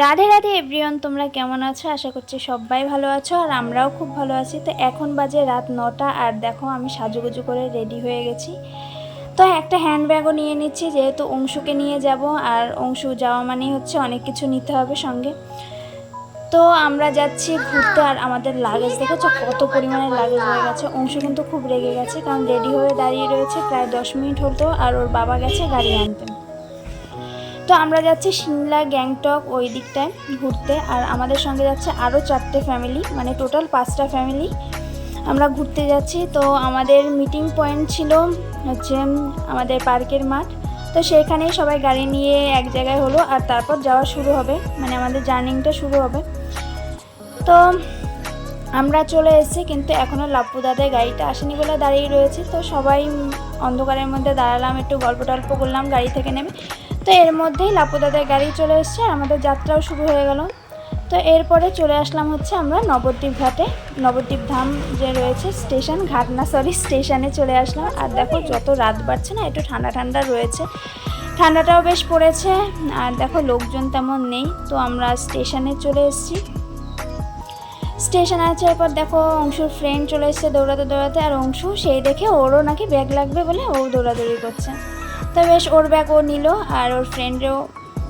Radhe Radhe everyone, তোমরা কেমন আছো? আশা করছি সবাই ভালো আছো আর আমরাও খুব ভালো আছি। তো এখন বাজে রাত 9টা আর দেখো আমি সাজুগুজু করে রেডি হয়ে গেছি। তো একটা হ্যান্ডব্যাগও নিয়ে নিচ্ছি, যেহেতু অংশুকে নিয়ে যাব আর অংশু যাওয়া মানেই হচ্ছে অনেক কিছু নিতে হবে সঙ্গে। তো আমরা যাচ্ছি ঘুরতে আর আমাদের লাগেজ দেখেছো কত পরিমাণে লাগেজ হয়ে গেছে। অংশু কিন্তু খুব রেগে গেছে, কারণ রেডি হয়ে দাঁড়িয়ে রয়েছে প্রায় 10 মিনিট হতো আর ওর বাবা গেছে গাড়ি আনতে। তো আমরা যাচ্ছি সিমলা, গ্যাংটক ওই দিকটায় ঘুরতে, আর আমাদের সঙ্গে যাচ্ছে আরও 4টে ফ্যামিলি, মানে টোটাল 5টা ফ্যামিলি আমরা ঘুরতে যাচ্ছি। তো আমাদের মিটিং পয়েন্ট ছিল হচ্ছে আমাদের পার্কের মাঠ। তো সেখানেই সবাই গাড়ি নিয়ে এক জায়গায় হলো আর তারপর যাওয়া শুরু হবে, মানে আমাদের জার্নিংটা শুরু হবে। তো আমরা চলে এসেছি, কিন্তু এখনও লাপ্পু দাদের গাড়িটা আসেনি বলে দাঁড়িয়ে রয়েছে। তো সবাই অন্ধকারের মধ্যে দাঁড়ালাম, একটু গল্প টল্প করলাম গাড়ি থেকে নেমে। তো এর মধ্যেই লাপ্পু দাদের গাড়ি চলে এসছে, আমাদের যাত্রাও শুরু হয়ে গেল। তো এরপরে চলে আসলাম হচ্ছে আমরা নবদ্বীপ ঘাটে, নবদ্বীপ ধাম যে রয়েছে স্টেশন, ঘাট না সরি স্টেশনে চলে আসলাম। আর দেখো যত রাত বাড়ছে না, একটু ঠান্ডা ঠান্ডা রয়েছে, ঠান্ডাটাও বেশ পড়েছে। আর দেখো লোকজন তেমন নেই। তো আমরা স্টেশনে চলে এসেছি। স্টেশনে আসার পর দেখো অংশুর ফ্রেন্ড চলে এসেছে দৌড়াতে দৌড়াতে, আর অংশু সেই দেখে ওরও নাকি ব্যাগ লাগবে বলে ও দৌড়াদৌড়ি করছে। তো বেশ ওর ব্যাগ ও নিল আর ওর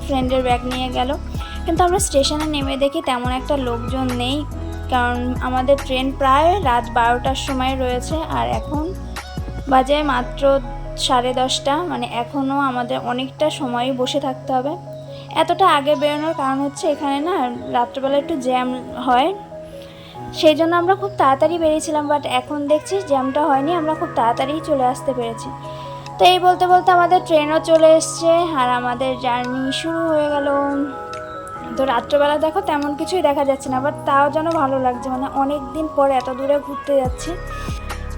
ফ্রেন্ডের ব্যাগ নিয়ে গেল। কিন্তু আমরা স্টেশনে নেমে দেখি তেমন একটা লোকজন নেই, কারণ আমাদের ট্রেন প্রায় রাত 12টার সময় রয়েছে আর এখন বাজে মাত্র 10:30, মানে এখনও আমাদের অনেকটা সময় বসে থাকতে হবে। এতটা আগে বেরোনোর কারণ হচ্ছে এখানে না রাত্রেবেলা একটু জ্যাম হয়, সেই জন্য আমরা খুব তাড়াতাড়ি বেরিয়েছিলাম। বাট এখন দেখছি জ্যামটা হয়নি, আমরা খুব তাড়াতাড়ি চলে আসতে পেরেছি। তো এই বলতে বলতে আমাদের ট্রেনও চলে এসছে আর আমাদের জার্নি শুরু হয়ে গেল। তো রাত্রেবেলা দেখো তেমন কিছুই দেখা যাচ্ছে না, বাট তাও যেন ভালো লাগছে, মানে অনেক দিন পর এত দূরে ঘুরতে যাচ্ছি।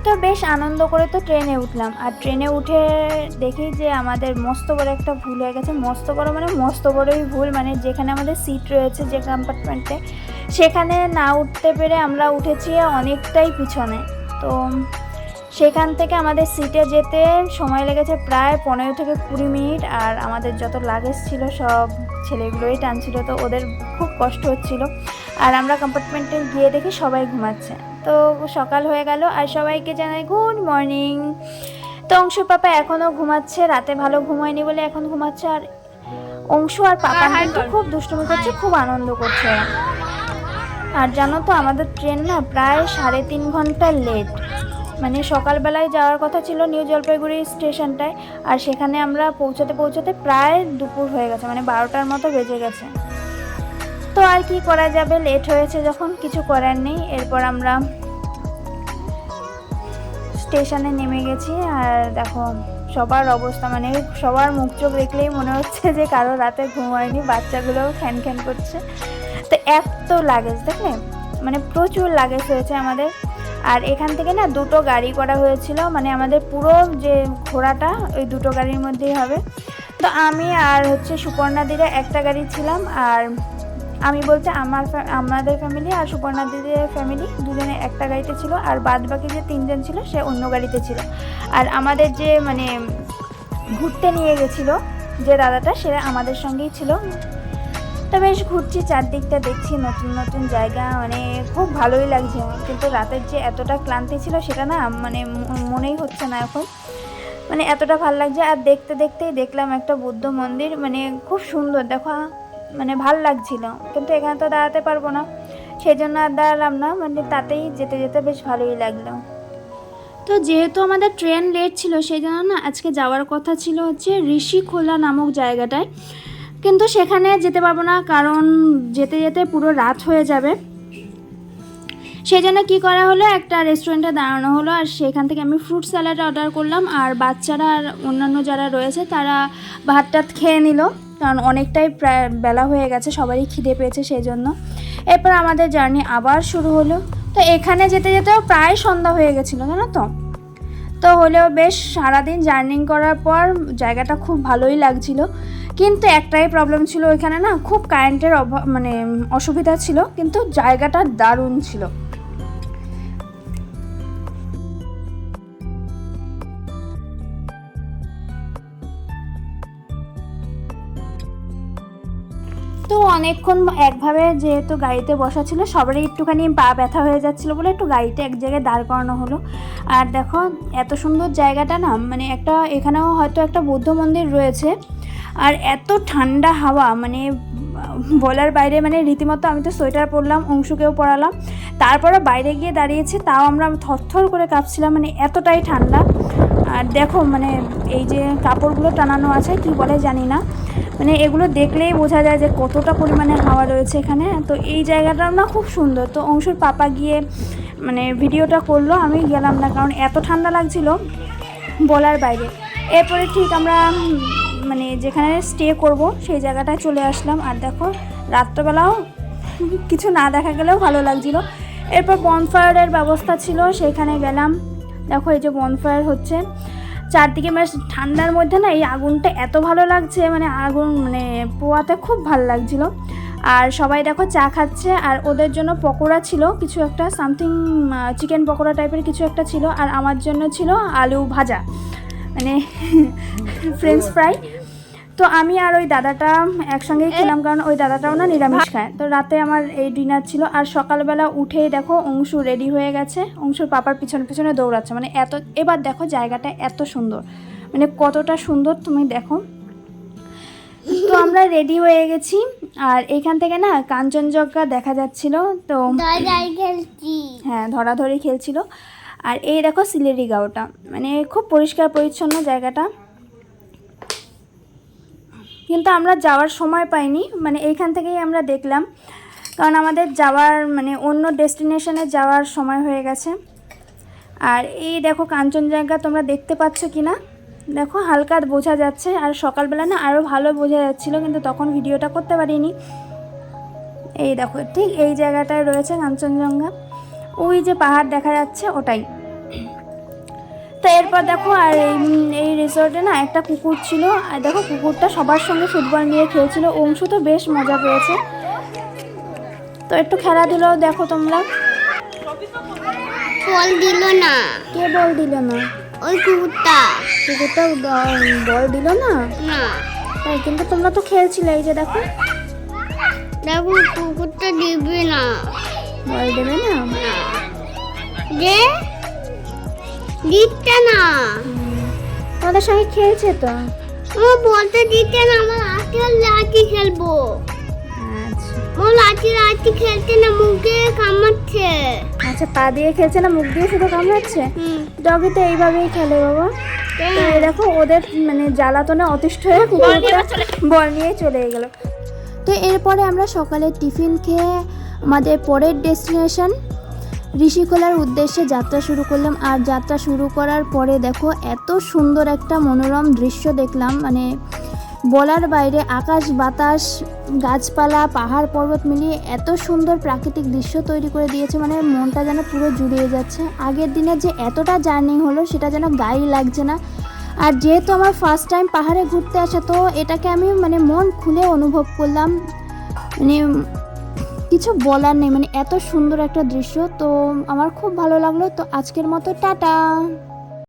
তো বেশ আনন্দ করে তো ট্রেনে উঠলাম, আর ট্রেনে উঠে দেখি যে আমাদের মস্ত বড় একটা ভুল হয়ে গেছে। মস্ত বড় মানে মস্ত বড়ই ভুল, মানে যেখানে আমাদের সিট রয়েছে যে কম্পার্টমেন্টে, সেখানে না উঠতে পেরে আমরা উঠেছি অনেকটাই পিছনে। তো সেখান থেকে আমাদের সিটে যেতে সময় লেগেছে প্রায় 15 থেকে 20 মিনিট, আর আমাদের যত লাগেজ ছিল সব ছেলেগুলোই টানছিল, তো ওদের খুব কষ্ট হচ্ছিল। আর আমরা কম্পার্টমেন্টে গিয়ে দেখি সবাই ঘুমাচ্ছে। তো সকাল হয়ে গেল আর সবাইকে জানাই গুড মর্নিং। তো অংশু পাপা এখনও ঘুমাচ্ছে, রাতে ভালো ঘুমায়নি বলে এখন ঘুমাচ্ছে। আর অংশু আর পাপা কিন্তু খুব দুষ্টুমি করছে, খুব আনন্দ করছে। আর জানো তো আমাদের ট্রেন না প্রায় 3.5 ঘন্টা লেট, মানে সকালবেলায় যাওয়ার কথা ছিল নিউ জলপাইগুড়ি স্টেশনটায়, আর সেখানে আমরা পৌঁছাতে পৌঁছাতে প্রায় দুপুর হয়ে গেছে, মানে 12টার মতো বেজে গেছে। তো আর কি করা যাবে, লেট হয়েছে যখন কিছু করার নেই। এরপর আমরা স্টেশনে নেমে গেছি আর দেখো সবার অবস্থা, মানে সবার মুখ চোখ দেখলেই মনে হচ্ছে যে কারো রাতে ঘুম হয়নি, বাচ্চাগুলোও খ্যান খ্যান করছে। তো এত লাগেজ দেখলে, মানে প্রচুর লাগেজ হয়েছে আমাদের। আর এখান থেকে না 2টো গাড়ি করা হয়েছিল, মানে আমাদের পুরো যে ঘোরাটা ওই 2টো গাড়ির মধ্যেই হবে। তো আমি আর হচ্ছে সুপর্ণাদিরা একটা গাড়ি ছিলাম, আর আমি বলতে আমাদের ফ্যামিলি আর সুপর্ণাদিদের ফ্যামিলি দুজনে একটা গাড়িতে ছিল, আর বাদ বাকি যে 3জন ছিল সে অন্য গাড়িতে ছিল। আর আমাদের যে মানে ঘুরতে নিয়ে গেছিলো যে দাদাটা, সেটা আমাদের সঙ্গেই ছিল। তো বেশ ঘুরছি, চারদিকটা দেখছি, নতুন নতুন জায়গা, মানে খুব ভালোই লাগছে। কিন্তু রাতের যে এতটা ক্লান্তি ছিল সেটা না মানে মনেই হচ্ছে না এখন, মানে এতটা ভালো লাগছে। আর দেখতে দেখতেই দেখলাম একটা বুদ্ধ মন্দির, মানে খুব সুন্দর দেখো, মানে ভাল লাগছিল। কিন্তু এখানে তো দাঁড়াতে পারবো না, সেই জন্য আর দাঁড়ালাম না, মানে তাতেই যেতে যেতে বেশ ভালোই লাগলো। তো যেহেতু আমাদের ট্রেন লেট ছিল, সেই জন্য না আজকে যাওয়ার কথা ছিল হচ্ছে ঋষিখোলা নামক জায়গাটায়, কিন্তু সেখানে যেতে পারবো না, কারণ যেতে যেতে পুরো রাত হয়ে যাবে। সেই জন্য কী করা হলো, একটা রেস্টুরেন্টে দাঁড়ানো হলো, আর সেখান থেকে আমি ফ্রুট স্যালাড অর্ডার করলাম, আর বাচ্চারা আর অন্যান্য যারা রয়েছে তারা ভাত টাত খেয়ে নিল, কারণ অনেকটাই প্রায় বেলা হয়ে গেছে, সবারই খিদে পেয়েছে সেই জন্য। এরপর আমাদের জার্নি আবার শুরু হলো। তো এখানে যেতে যেতেও প্রায় সন্ধ্যা হয়ে গেছিলো জানো তো। তো হলেও বেশ সারাদিন জার্নি করার পর জায়গাটা খুব ভালোই লাগছিল, কিন্তু একটাই প্রবলেম ছিল, ওইখানে না খুব কারেন্টের মানে অসুবিধা ছিল, কিন্তু জায়গাটা দারুণ ছিল। তো অনেকক্ষণ একভাবে যেহেতু গাড়িতে বসা ছিল, সবারই একটুখানি পা ব্যথা হয়ে যাচ্ছিলো বলে একটু গাড়িতে এক জায়গায় দাঁড় করানো হলো। আর দেখো এত সুন্দর জায়গাটা না, মানে একটা এখানেও হয়তো একটা বৌদ্ধ মন্দির রয়েছে, আর এত ঠান্ডা হাওয়া মানে বলার বাইরে, মানে রীতিমতো আমি তো সোয়েটার পরলাম, অংশুকেও পরালাম, তারপরে বাইরে গিয়ে দাঁড়িয়েছি, তাও আমরা থরথর করে কাঁপছিলাম, মানে এতটাই ঠান্ডা। আর দেখো মানে এই যে কাপড়গুলো টানানো আছে কি বলে জানি না, মানে এগুলো দেখলেই বোঝা যায় যে কতটা পরিমাণে হাওয়া রয়েছে এখানে। তো এই জায়গাটা না খুব সুন্দর। তো অংশুর পাপা গিয়ে মানে ভিডিওটা করলো, আমি গেলাম না কারণ এত ঠান্ডা লাগছিল বলার বাইরে। এরপরে ঠিক আমরা মানে যেখানে স্টে করব সেই জায়গাটায় চলে আসলাম। আর দেখো রাত্রবেলাও কিছু না দেখা গেলেও ভালো লাগছিল। এরপর বনফায়ারের ব্যবস্থা ছিল, সেখানে গেলাম। দেখো এই যে বনফায়ার হচ্ছে চারদিকে, মানে ঠান্ডার মধ্যে না এই আগুনটা এত ভালো লাগছে, মানে আগুন মানে পোয়াতে খুব ভালো লাগছিল। আর সবাই দেখো চা খাচ্ছে, আর ওদের জন্য পকোড়া ছিল কিছু একটা, সামথিং চিকেন পকোড়া টাইপের কিছু একটা ছিল, আর আমার জন্য ছিল আলু ভাজা, মানে ফ্রেঞ্চ ফ্রাই। তো আমি আর ওই দাদাটা একসঙ্গেই খেলাম, কারণ ওই দাদাটাও না নিরামিষ খায়। তো রাতে আমার এই ডিনার ছিল। আর সকালবেলা উঠেই দেখো অংশু রেডি হয়ে গেছে, অংশুর পাপার পিছনে পিছনে দৌড়াচ্ছে, মানে এত। এবার দেখো জায়গাটা এত সুন্দর, মানে কতটা সুন্দর তুমি দেখো। তো আমরা রেডি হয়ে গেছি, আর এখান থেকে না কাঞ্চনজঙ্ঘা দেখা যাচ্ছিল। তো হ্যাঁ, ধরাধরি খেলছিল। আর এই দেখো সিলেরিগাঁওটা, মানে খুব পরিষ্কার পরিচ্ছন্ন জায়গাটা, কিন্তু আমরা যাওয়ার সময় পাইনি, মানে এইখান থেকেই আমরা দেখলাম, কারণ আমাদের যাওয়ার মানে অন্য ডেস্টিনেশনে যাওয়ার সময় হয়ে গেছে। আর এই দেখো কাঞ্চনজঙ্ঘা তোমরা দেখতে পাচ্ছ কি না, দেখো হালকা বোঝা যাচ্ছে। আর সকালবেলা না আরও ভালো বোঝা যাচ্ছিলো, কিন্তু তখন ভিডিওটা করতে পারিনি। এই দেখো ঠিক এই জায়গাটায় রয়েছে কাঞ্চনজঙ্ঘা, ওই যে পাহাড় দেখা যাচ্ছে ওটাই। তো এরপর দেখো আর এই রিসোর্টে না একটা কুকুর ছিল, আর দেখো কুকুরটা সবার সঙ্গে ফুটবল নিয়ে খেলছিল। অংশু তো বেশ মজা পেয়েছে। তো একটু খেলাধুলাও দেখো তোমরা। বল দিল না। কে বল দিল না? ওই কুকুরটা বল দিল না। না তাই, কিন্তু তোমরা তো খেলছিলে। এই যে দেখো দেখো কুকুরটা দিবে না, বল দেবে না, যে দিতে না। তোমাদের সঙ্গে খেলছে তো। ও বলতে দিতে না, আমার লাঠি খেলবো। আচ্ছা ও লাঠি খেলতে না, মুখে কামড়াচ্ছে। আচ্ছা, পা দিয়ে খেলছে না, মুখ দিয়ে শুধু কামড়াচ্ছে। ডগি তো এইভাবেই খেলে বাবা। তো এই দেখো ওদের মানে জ্বালাতনে অতিষ্ঠ হয়ে কুকুরটা বল নিয়ে চলে গেল। তো এরপরে আমরা সকালে টিফিন খেয়ে আমাদের পরের ডেস্টিনেশন ঋষিখোলার উদ্দেশ্যে যাত্রা শুরু করলাম। আর যাত্রা শুরু করার পরে দেখো এত সুন্দর একটা মনোরম দৃশ্য দেখলাম, মানে বলার বাইরে। আকাশ বাতাস গাছপালা পাহাড় পর্বত মিলিয়ে এত সুন্দর প্রাকৃতিক দৃশ্য তৈরি করে দিয়েছে, মানে মনটা যেন পুরো জুড়িয়ে যাচ্ছে। আগের দিনে যে এতটা জার্নি হলো সেটা যেন গায়ে লাগছে না। আর যেহেতু আমার ফার্স্ট টাইম পাহাড়ে ঘুরতে আসা, তো এটাকে আমি মানে মন খুলে অনুভব করলাম, মানে কিছু বলার নেই, মানে এত সুন্দর একটা দৃশ্য। তো আমার খুব ভালো লাগলো। তো আজকের মতো টাটা।